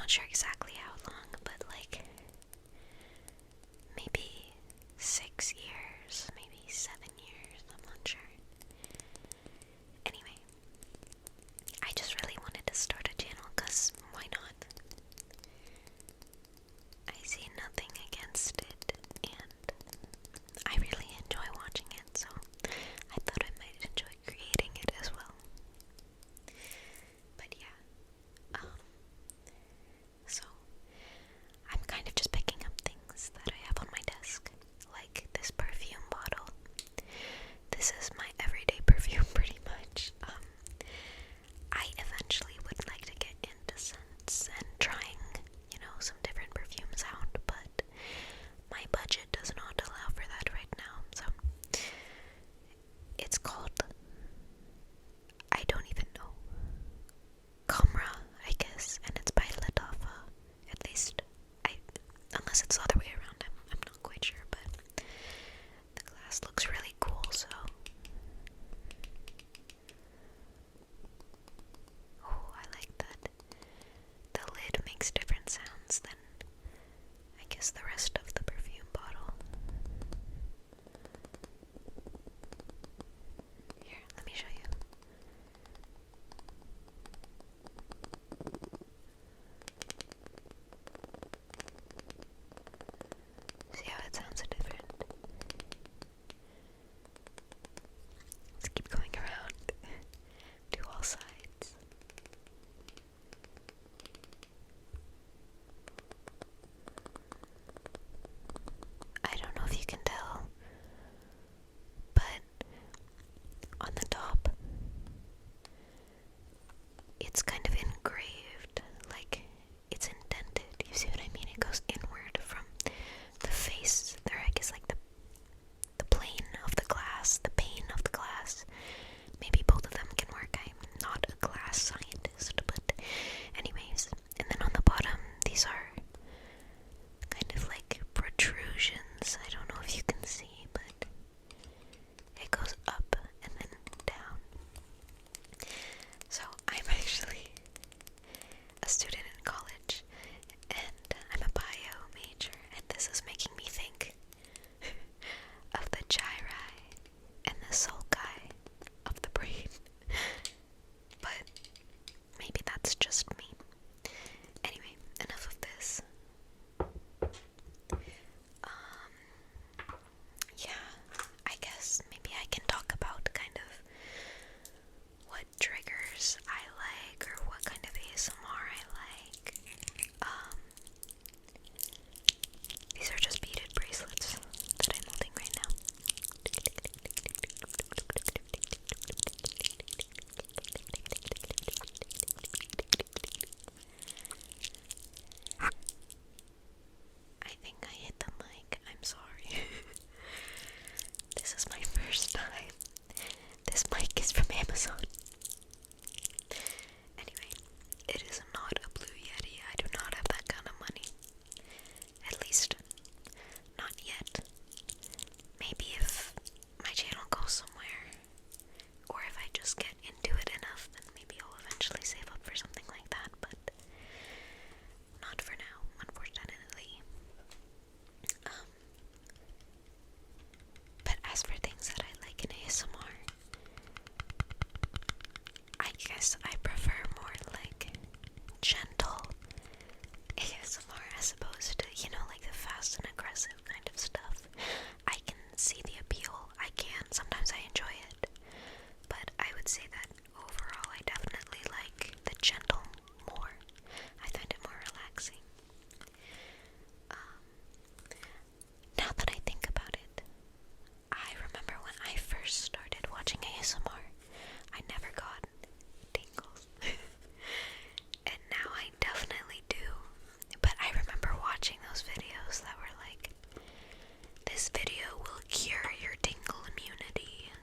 not sure exactly how long, but like maybe 6 years, maybe 7 years, I'm not sure. Anyway, I just really wanted to start a channel because why not? I see nothing against it, and I really enjoy watching it, so I thought I might enjoy creating it as well. But yeah, so I'm kind of just picking up things that I have on my desk, like this perfume bottle. This is my everyday perfume pretty much. I eventually would like to get into scents and trying, some different perfumes out, but my budget does not allow for that right now, so it's called, I don't even know, Camera, I guess, and it's by Latafa, at least, unless it's the other way around, I'm not quite sure, but the glass looks really cool, so, oh, I like that. The lid makes different sounds than, I guess, the rest of the perfume bottle. Here, let me show you. See how it sounds different? Let's keep going around to all sides. I don't know if you can tell, but on the top, it's kind of engraved, like it's indented. You see what I mean? It goes inward from the face there, I guess, like the plane of the glass, the pane of the glass. Maybe both of them can work. I'm not a glass scientist, but anyways. And then on the bottom, these are kind of like protrusions. I don't know if you can see, but it goes up and then down. So I'm actually a student in college, and I'm a bio major, and this is making me think of the gyri and the sulci of the brain. But maybe that's just me. Anyway, enough of this. Yeah, I guess maybe I can talk about kind of what triggers I like, or what kind of ASMR I like. These are just beaded bracelets that I'm holding right now. I think I hit the mic. I'm sorry. This is my first time. This mic is from Amazon. Anyway, it is not a Blue Yeti. I do not have that kind of money. At least, not yet. Maybe if my channel goes somewhere, or if I just get into it enough, then maybe I'll eventually save up for something like that, but not for now, unfortunately. But as for things that I like in ASMR, I guess I prefer more like gentle ASMR as opposed to, like the fast and aggressive kind of stuff. I can see the appeal, I can, sometimes I enjoy it, but I would say that overall I definitely like the gentle more. I find it more relaxing. Now that I think about it, I remember when I first started watching ASMR, I never got tingles. And now I definitely do. But I remember watching those videos that were like, this video will cure your tingle immunity, and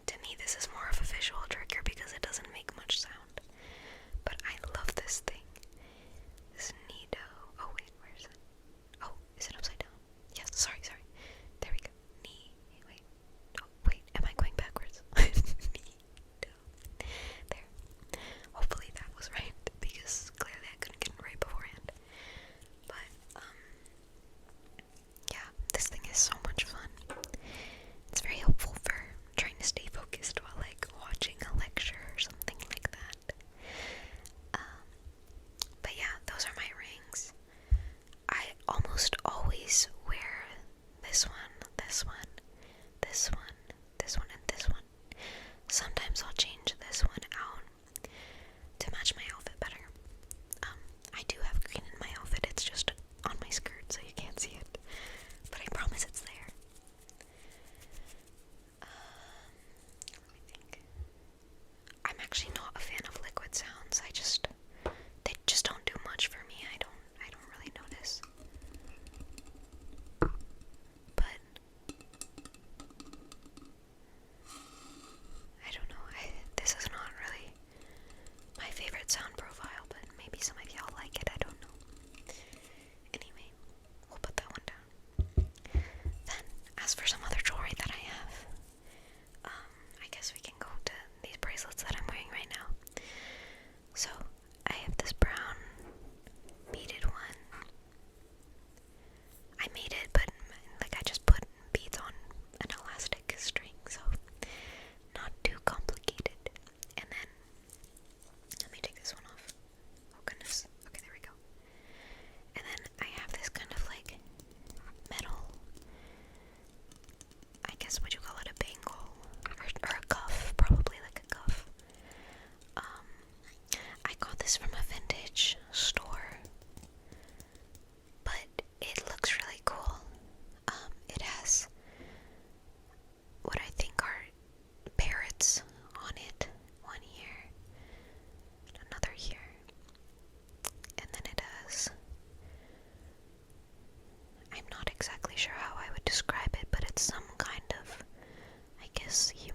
to me, this is more of a visual trigger because it doesn't make much sound. But I love this thing. This Nido. Oh, wait, where is it? Oh, is it upside down? Yes, sorry. There we go. Wait. Oh, wait, am I going backwards? Nido. There. Hopefully that was right, because clearly I couldn't get it right beforehand. But, yeah, this thing is so much fun. It's very helpful for trying to stay focused while, like, watching a lecture or something like that. But yeah, those are my rings. I almost always wear this one, this one, this one, this one, and this one. Sometimes I'll change this one out to match my outfit better. I do have green in my outfit, it's just on my skirt so you can't see it. But I promise it's there. Let me think. I'm actually not a fan of liquid sounds. They just don't do much for me. I don't really notice. But I don't know. This is not really my favorite sound profile, but maybe some of y'all like it. I don't know. Anyway, we'll put that one down. Then, as for some other jewelry that I have, I guess we can go to these bracelets that I'm wearing right now. So, I have this brown beaded one. I made it, but like I just put beads on an elastic string, so not too complicated. And then, let me take this one off. Oh goodness. Okay, there we go. And then I have this kind of like metal, I guess would you call it a bangle? Or a cuff, probably like a cuff. I got this from a vintage store, but it looks really cool. It has what I think are parrots on it. One here, and another here. And then it has, I'm not exactly sure how I would describe it, but it's some kind of, I guess you